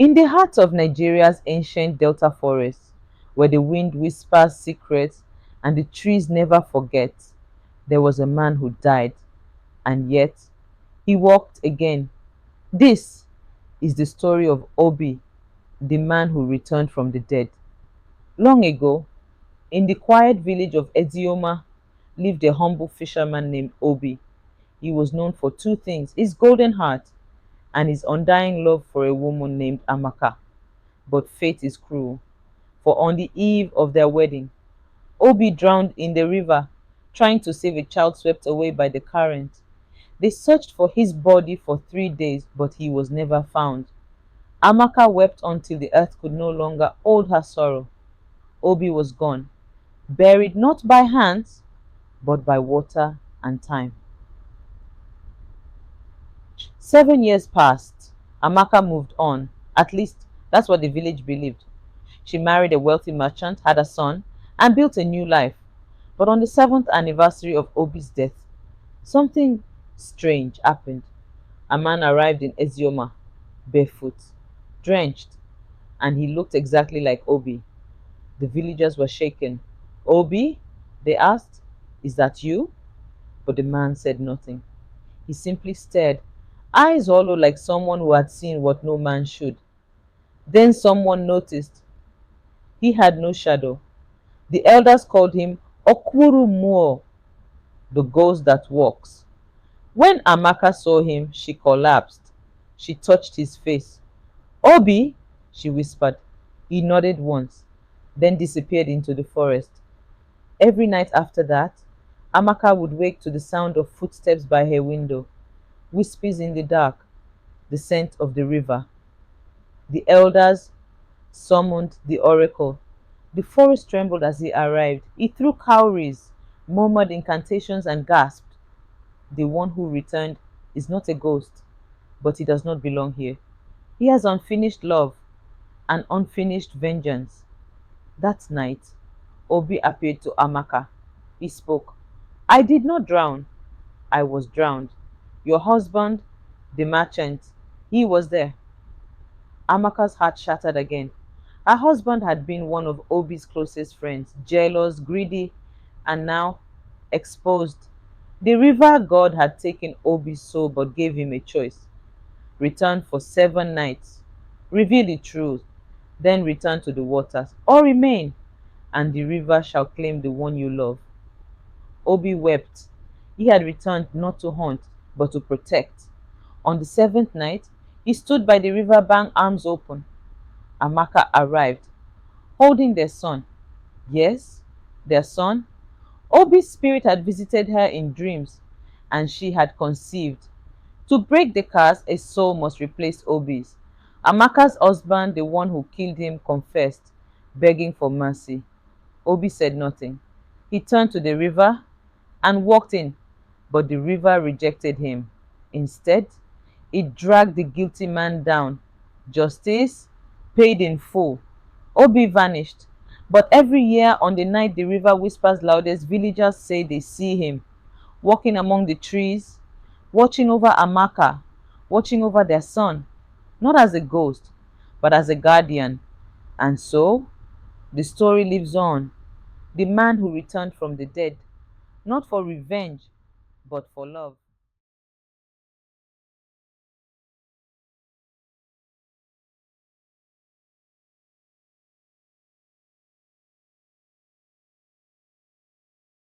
In the heart of Nigeria's ancient delta forests, where the wind whispers secrets and the trees never forget, there was a man who died, and yet he walked again. This is the story of Obi, the man who returned from the dead. Long ago, in the quiet village of Ezioma, lived a humble fisherman named Obi. He was known for two things: his golden heart and his undying love for a woman named Amaka. But fate is cruel, for on the eve of their wedding, Obi drowned in the river trying to save a child swept away by the current. They searched for his body for 3 days, but he was never found. Amaka wept until the earth could no longer hold her sorrow. Obi was gone, buried not by hands, but by water and time. 7 years passed. Amaka moved on. At least that's what the village believed. She married a wealthy merchant, had a son, and built a new life. But on the seventh anniversary of Obi's death, something strange happened. A man arrived in Ezioma, barefoot, drenched, and he looked exactly like Obi. The villagers were shaken. Obi? They asked. Is that you? But the man said nothing. He simply stared, eyes hollow like someone who had seen what no man should. Then someone noticed. He had no shadow. The elders called him Okwuru Muo, the ghost that walks. When Amaka saw him, she collapsed. She touched his face. Obi, she whispered. He nodded once, then disappeared into the forest. Every night after that, Amaka would wake to the sound of footsteps by her window, whispers in the dark, the scent of the river. The elders summoned the oracle. The forest trembled as he arrived. He threw cowries, murmured incantations, and gasped. The one who returned is not a ghost, but he does not belong here. He has unfinished love and unfinished vengeance. That night, Obi appeared to Amaka. He spoke. I did not drown. I was drowned. Your husband, the merchant, he was there. Amaka's heart shattered again. Her husband had been one of Obi's closest friends, jealous, greedy, and now exposed. The river god had taken Obi's soul but gave him a choice: return for 7 nights, reveal the truth, then return to the waters, or remain, and the river shall claim the one you love. Obi wept. He had returned not to hunt, but to protect. On the seventh night, he stood by the river bank, arms open. Amaka arrived, holding their son. Yes, their son. Obi's spirit had visited her in dreams, and she had conceived. To break the curse, a soul must replace Obi's. Amaka's husband, the one who killed him, confessed, begging for mercy. Obi said nothing. He turned to the river and walked in, but the river rejected him. Instead, it dragged the guilty man down. Justice paid in full. Obi vanished. But every year on the night the river whispers loudest, villagers say they see him walking among the trees, watching over Amaka, watching over their son, not as a ghost, but as a guardian. And so, the story lives on. The man who returned from the dead, not for revenge, but for love.